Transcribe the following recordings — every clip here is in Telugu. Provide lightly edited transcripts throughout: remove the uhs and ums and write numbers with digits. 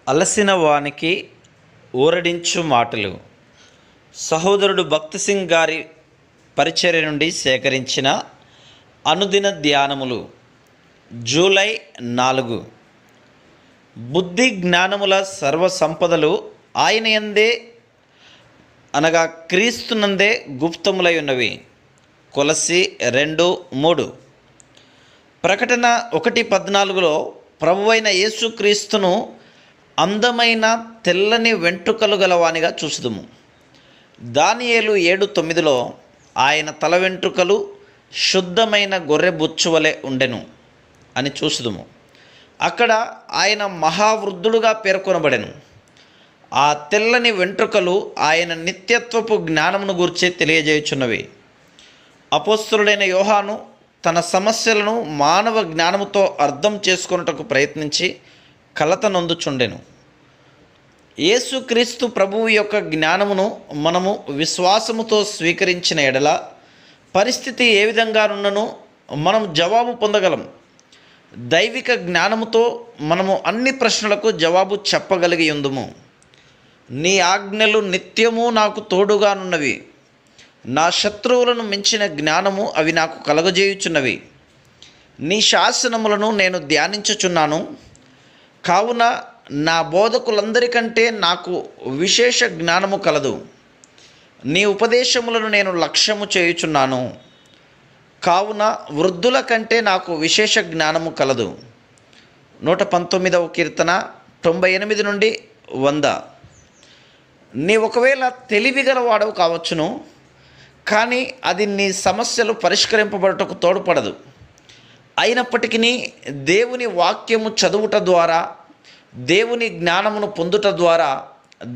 అలసిన వానికి ఊరడించు మాటలు. సహోదరుడు భక్తి సింగ్ గారి పరిచర్య నుండి సేకరించిన అనుదిన ధ్యానములు. జూలై 4. బుద్ధి జ్ఞానముల సర్వ సంపదలు ఆయన యందే అనగా క్రీస్తునందే గుప్తములై ఉన్నవి. కొలస్సీ 2:3. ప్రకటన 1:14లో ప్రభువైన యేసుక్రీస్తును అందమైన తెల్లని వెంట్రుకలు గలవానిగా చూసుదుము. దానియేలు 7:9లో ఆయన తల వెంట్రుకలు శుద్ధమైన గొర్రె బొచ్చువలె ఉండెను అని చూసుదుము. అక్కడ ఆయన మహావృద్ధుడుగా పేర్కొనబడెను. ఆ తెల్లని వెంట్రుకలు ఆయన నిత్యత్వపు జ్ఞానమును గూర్చి తెలియజేయుచున్నవి. అపోస్తలుడైన యోహాను తన సమస్యలను మానవ జ్ఞానముతో అర్థం చేసుకొనుటకు ప్రయత్నించి కలత నొందుచుండెను. యేసుక్రీస్తు ప్రభువు యొక్క జ్ఞానమును మనము విశ్వాసముతో స్వీకరించిన ఎడల పరిస్థితి ఏ విధంగానున్నను మనం జవాబు పొందగలం. దైవిక జ్ఞానముతో మనము అన్ని ప్రశ్నలకు జవాబు చెప్పగలిగి ఉందుము. నీ ఆజ్ఞలు నిత్యము నాకు తోడుగానున్నవి. నా శత్రువులను మించిన జ్ఞానము అవి నాకు కలగజేయుచున్నవి. నీ శాసనములను నేను ధ్యానించుచున్నాను. కావున నా బోధకులందరికంటే నాకు విశేష జ్ఞానము కలదు. నీ ఉపదేశములను నేను లక్ష్యము చేయుచున్నాను. కావున వృద్ధుల కంటే నాకు విశేష జ్ఞానము కలదు. 119వ కీర్తన 98 నుండి 100. నీ ఒకవేళ తెలివిగల వాడవు కావచ్చును, కానీ అది నీ సమస్యలు పరిష్కరింపబడటకు తోడ్పడదు. అయినప్పటికీ దేవుని వాక్యము చదువుట ద్వారా, దేవుని జ్ఞానమును పొందుట ద్వారా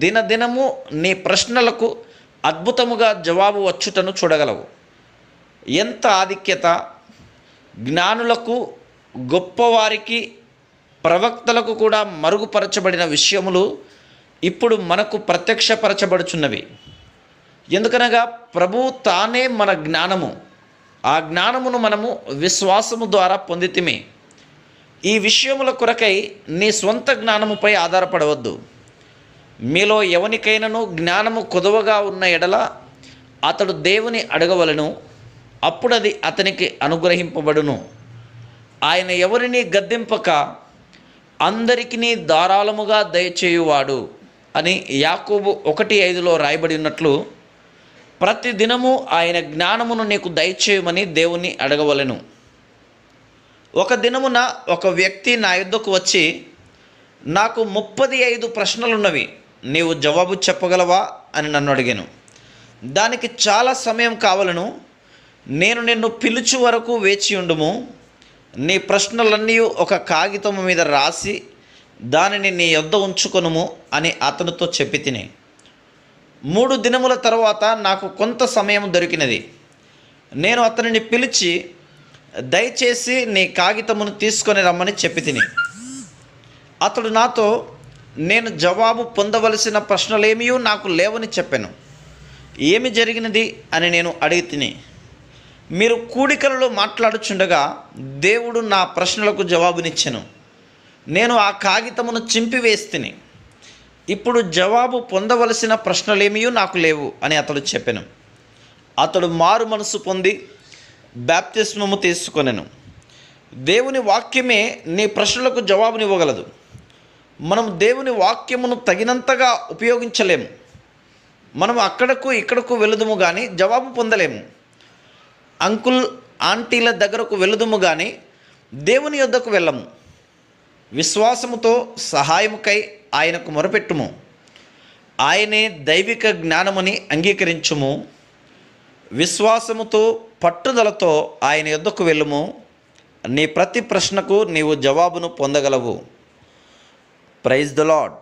దినదినము నీ ప్రశ్నలకు అద్భుతముగా జవాబు వచ్చుటను చూడగలవు. ఎంత ఆధిక్యత! జ్ఞానులకు, గొప్పవారికి, ప్రవక్తలకు కూడా మరుగుపరచబడిన విషయములు ఇప్పుడు మనకు ప్రత్యక్షపరచబడుచున్నవి. ఎందుకనగా ప్రభువు తానే మన జ్ఞానము. ఆ జ్ఞానమును మనము విశ్వాసము ద్వారా పొందితిమి. ఈ విషయముల కొరకై నీ స్వంత జ్ఞానముపై ఆధారపడవద్దు. మీలో ఎవనికైనాను జ్ఞానము కొదవగా ఉన్న ఎడల అతడు దేవుని అడగవలెను, అప్పుడది అతనికి అనుగ్రహింపబడును. ఆయన ఎవరిని గద్దింపక అందరికీ ధారాళముగా దయచేయువాడు అని యాకోబు 1:5లో రాయబడి ఉన్నట్లు ప్రతి దినము ఆయన జ్ఞానమును నీకు దయచేయమని దేవుని అడగవలెను. ఒక దినమున ఒక వ్యక్తి నా యొద్దకు వచ్చి, నాకు 35 ప్రశ్నలున్నవి, నీవు జవాబు చెప్పగలవా అని నన్ను అడిగాను. దానికి చాలా సమయం కావలను. నేను నిన్ను పిలుచు వరకు వేచి ఉండుము. నీ ప్రశ్నలన్నీ ఒక కాగితము మీద రాసి దానిని నీ యొద్ద ఉంచుకొనుము అని అతనితో చెప్పి తిని. 3 దినముల తర్వాత నాకు కొంత సమయం దొరికినది. నేను అతనిని పిలిచి, దయచేసి నీ కాగితమును తీసుకొని రమ్మని చెప్పి తిని. అతడు నాతో, నేను జవాబు పొందవలసిన ప్రశ్నలేమీ నాకు లేవని చెప్పాను. ఏమి జరిగినది అని నేను అడిగి తిని. మీరు కూడికలలో మాట్లాడుచుండగా దేవుడు నా ప్రశ్నలకు జవాబునిచ్చెను. నేను ఆ కాగితమును చింపివేస్తిని. ఇప్పుడు జవాబు పొందవలసిన ప్రశ్నలేమీ నాకు లేవు అని అతడు చెప్పాను. అతడు మారు మనసు పొంది బాప్తిస్మము తీసుకొనెను. దేవుని వాక్యమే నీ ప్రశ్నలకు జవాబునివ్వగలదు. మనం దేవుని వాక్యమును తగినంతగా ఉపయోగించలేము. మనం అక్కడకు ఇక్కడకు వెళుదుము కానీ జవాబు పొందలేము. అంకుల్ ఆంటీల దగ్గరకు వెళుదుము కానీ దేవుని యొద్దకు వెళ్ళము. విశ్వాసముతో సహాయముకై ఆయనకు మొరపెట్టుము. ఆయనే దైవిక జ్ఞానముని అంగీకరించుము. విశ్వాసముతో పట్టుదలతో ఆయన యొద్దకు వెళ్ళుము. నీ ప్రతి ప్రశ్నకు నీవు జవాబును పొందగలవు. Praise the lord.